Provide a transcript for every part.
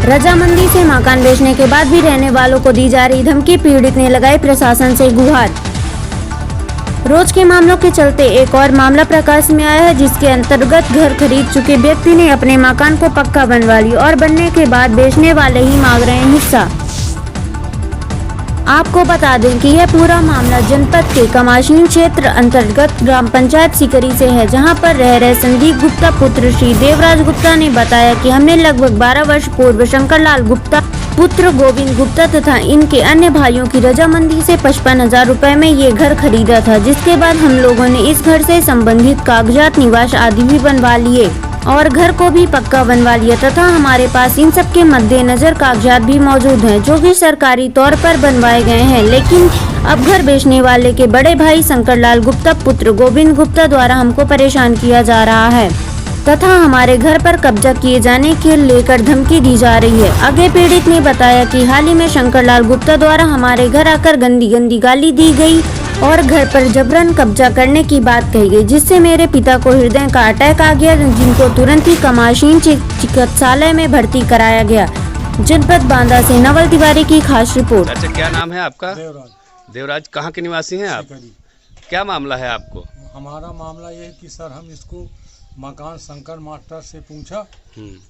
रजामंदी से मकान बेचने के बाद भी रहने वालों को दी जा रही धमकी, पीड़ित ने लगाई प्रशासन से गुहार। रोज के मामलों के चलते एक और मामला प्रकाश में आया है, जिसके अंतर्गत घर खरीद चुके व्यक्ति ने अपने मकान को पक्का बनवा लिया और बनने के बाद बेचने वाले ही मांग रहे हैं हिस्सा। आपको बता दें कि यह पूरा मामला जनपद के कमाशीन क्षेत्र अंतर्गत ग्राम पंचायत सिकरी से है, जहां पर रह रहे संदीप गुप्ता पुत्र श्री देवराज गुप्ता ने बताया कि हमने लगभग 12 वर्ष पूर्व शंकर लाल गुप्ता पुत्र गोविंद गुप्ता तथा इनके अन्य भाइयों की रजामंदी से 55,000 रुपए में ये घर खरीदा था, जिसके बाद हम लोगों ने इस घर से संबंधित कागजात, निवास आदि भी बनवा लिए और घर को भी पक्का बनवा लिया तथा हमारे पास इन सब के मद्देनजर कागजात भी मौजूद हैं, जो कि सरकारी तौर पर बनवाए गए हैं। लेकिन अब घर बेचने वाले के बड़े भाई शंकर लाल गुप्ता पुत्र गोविंद गुप्ता द्वारा हमको परेशान किया जा रहा है तथा हमारे घर पर कब्जा किए जाने के लेकर धमकी दी जा रही है। आगे पीड़ित ने बताया कि हाल ही में शंकर लाल गुप्ता द्वारा हमारे घर आकर गंदी गंदी गाली दी गई और घर पर जबरन कब्जा करने की बात कही गई, जिससे मेरे पिता को हृदय का अटैक आ गया, जिनको तुरंत ही कमाशीन चिकित्सालय में भर्ती कराया गया। जनपद बांदा से नवल तिवारी की खास रिपोर्ट। अच्छा, क्या नाम है आपका? देवराज। देवराज, कहाँ के निवासी हैं आप? क्या मामला है आपको? हमारा मामला ये है कि सर हम इसको मकान शंकर मास्टर से पूछा,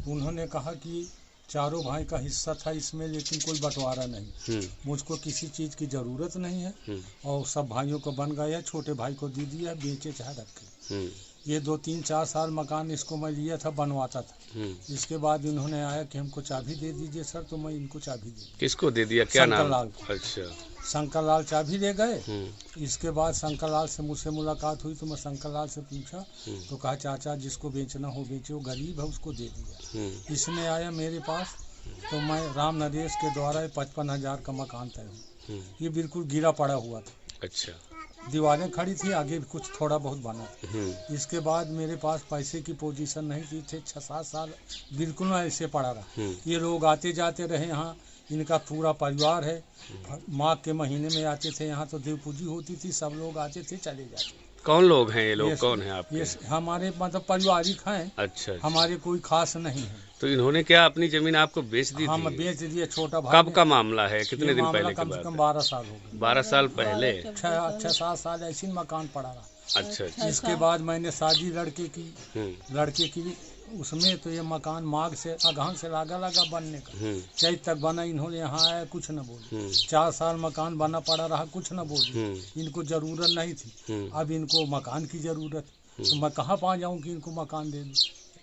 उन्होंने कहा कि चारों भाई का हिस्सा था इसमें, लेकिन कोई बंटवारा नहीं। मुझको किसी चीज़ की ज़रूरत नहीं है और सब भाइयों को बन गया है, छोटे भाई को दे दिया, बेचे चाहे रखे। ये 2, 3, 4 साल मकान इसको मैं लिया था, बनवाता था। इसके बाद इन्होंने आया कि हमको चाबी दे दीजिए सर, तो मैं इनको चाबी दे दी। किसको दे दिया? क्या नाम? अच्छा, शंकर लाल चाबी ले गए। इसके बाद शंकर लाल से मुझसे मुलाकात हुई तो मैं शंकर लाल से पूछा तो कहा चाचा जिसको बेचना हो बेचे, वो गरीब है उसको दे दिया। इसने आया मेरे पास तो मैं राम नरेश के द्वारा 55,000 का मकान तय हुआ। ये बिल्कुल गिरा पड़ा हुआ था। अच्छा, दीवारें खड़ी थी, आगे भी कुछ थोड़ा बहुत बना। इसके बाद मेरे पास पैसे की पोजीशन नहीं थी, 6-7 साल बिल्कुल ऐसे पड़ा रहा। ये लोग आते जाते रहे यहाँ, इनका पूरा परिवार है। माघ के महीने में आते थे यहाँ, तो देव पूजी होती थी, सब लोग आते थे चले जाते। कौन लोग हैं ये लोग? कौन है आपके? ये हमारे मतलब पारिवारिक हैं। अच्छा, हमारे कोई खास नहीं है। तो इन्होंने क्या अपनी जमीन आपको बेच दी हम थी? बेच दिए। छोटा भाई। कब का मामला है? कितने दिन पहले की कम से बात कम है? 12 साल हो गए। 12 साल पहले? 6-7 साल ऐसी मकान पड़ा रहा। अच्छा। इसके बाद मैंने शादी लड़के की उसमें, तो ये मकान माघ से अगहन से लगा बनने का। चैत तक बना, इन्होंने यहाँ आया कुछ न बोले। 4 साल मकान बना पड़ा रहा, कुछ न बोले। इनको जरूरत नहीं थी, अब इनको मकान की जरूरत, तो मैं कहाँ पा जाऊँ कि इनको मकान दे दूँ।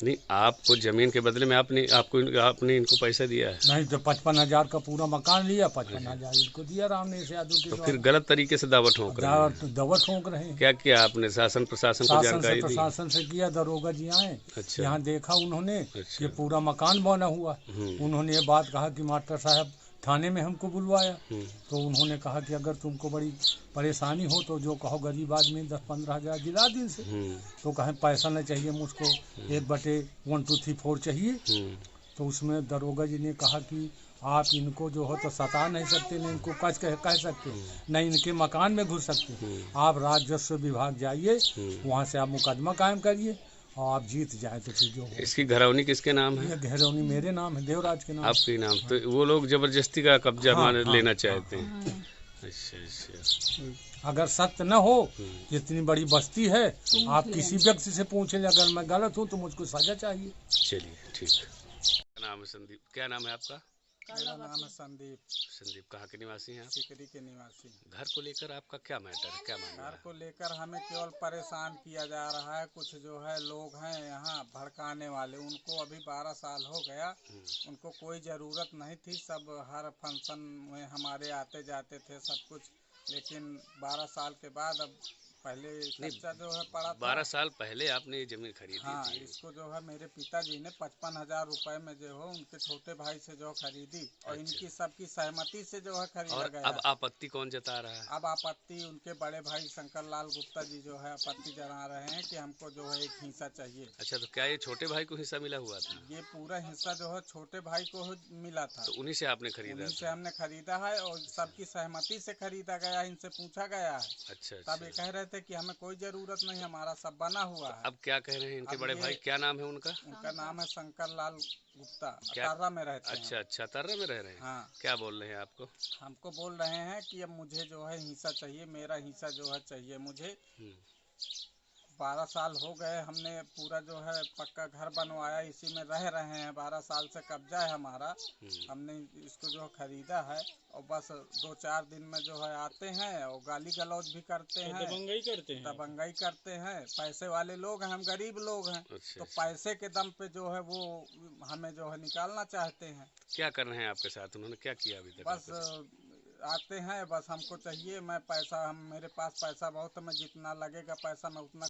नहीं, आपको जमीन के बदले में आपने इनको पैसा दिया है? नहीं, तो 55,000 का पूरा मकान लिया, 55,000 इनको दिया रामनेश यादव के। तो फिर गलत तरीके से दावा ठोक रहे हैं। दावा ठोक रहे हैं। क्या किया आपने? शासन प्रशासन को जानकारी दी? प्रशासन से किया, दरोगा जी आए। अच्छा। यहाँ देखा उन्होंने। अच्छा। ये पूरा मकान बना हुआ। उन्होंने ये बात कहा कि मास्टर साहब थाने में हमको बुलवाया, तो उन्होंने कहा कि अगर तुमको बड़ी परेशानी हो तो जो कहो, गरीब आदमी 10-15 हज़ार दिला दिन से। तो कहें पैसा नहीं चाहिए मुझको, 1/1, 2, 3, 4 चाहिए। तो उसमें दरोगा जी ने कहा कि आप इनको जो हो तो सता नहीं सकते, न इनको कह सकते, न इनके मकान में घुस सकते। आप राजस्व विभाग जाइए, वहाँ से आप मुकदमा कायम करिए और आप जीत जाए तो फिर जो। इसकी घरौनी किसके नाम है? घरौनी मेरे नाम है, देवराज के नाम। आपके नाम? तो वो लोग जबरदस्ती का कब्जा लेना चाहते हैं। अच्छा। अगर सत्य न हो, इतनी बड़ी बस्ती है, आप किसी व्यक्ति से पूछ लें, अगर मैं गलत हूँ तो मुझको सजा चाहिए। चलिए, ठीक है। क्या नाम है? संदीप। क्या नाम है आपका? मेरा नाम है संदीप। संदीप, कहाँ के निवासी हैं आप? सिकरी के निवासी। घर को लेकर आपका क्या मैटर है? क्या मामला है? घर को लेकर हमें केवल परेशान किया जा रहा है। कुछ जो है लोग हैं यहाँ भड़काने वाले, उनको अभी 12 साल हो गया, उनको कोई ज़रूरत नहीं थी। सब हर फंक्शन में हमारे आते जाते थे सब कुछ, लेकिन 12 साल के बाद अब पहले कच्चा जो है पड़ा था। 12 साल पहले आपने ये जमीन खरीदी हाँ, थी? इसको जो है मेरे पिताजी ने 55,000 रुपए में जो है उनके छोटे भाई से जो खरीदी और इनकी सबकी सहमति से जो है खरीदा गया। अब आपत्ति कौन जता रहा है? अब आपत्ति उनके बड़े भाई शंकर लाल गुप्ता जी जो है आपत्ति जता रहे हैं कि हमको जो है एक हिस्सा चाहिए। अच्छा, तो क्या ये छोटे भाई को हिस्सा मिला हुआ था? ये पूरा हिस्सा जो है छोटे भाई को मिला था। तो उन्हीं से आपने खरीदा? उन्हीं से हमने खरीदा है और सबकी सहमति से खरीदा गया, इनसे पूछा गया है। अच्छा। तब ये कह रहे थे कि हमें कोई जरूरत नहीं, हमारा सब बना हुआ है। अब क्या कह रहे हैं इनके अब बड़े ये- भाई, क्या नाम है उनका? उनका नाम है शंकर लाल गुप्ता, क्या? अतारा में रहते अच्छा हैं। अच्छा, तर्रा में रह रहे हैं। हाँ, क्या बोल रहे हैं आपको? हमको बोल रहे हैं कि अब मुझे जो है हिस्सा चाहिए, मेरा हिस्सा जो है चाहिए मुझे। हम्म, 12 साल हो गए, हमने पूरा जो है पक्का घर बनवाया, इसी में रह रहे हैं। 12 साल से कब्जा है हमारा। हमने इसको जो खरीदा है और बस 2-4 दिन में जो है आते हैं और गाली गलौज भी करते हैं, दबंगई करते हैं। पैसे वाले लोग हैं, हम गरीब लोग हैं, अच्छा, तो अच्छा। पैसे के दम पे जो है वो हमें जो है निकालना चाहते हैं। क्या कर रहे हैं आपके साथ? उन्होंने क्या किया अभी तक बस आपके साथ? आते हैं, बस हमको चाहिए, मैं पैसा, हम मेरे पास पैसा बहुत है, मैं जितना लगेगा पैसा मैं उतना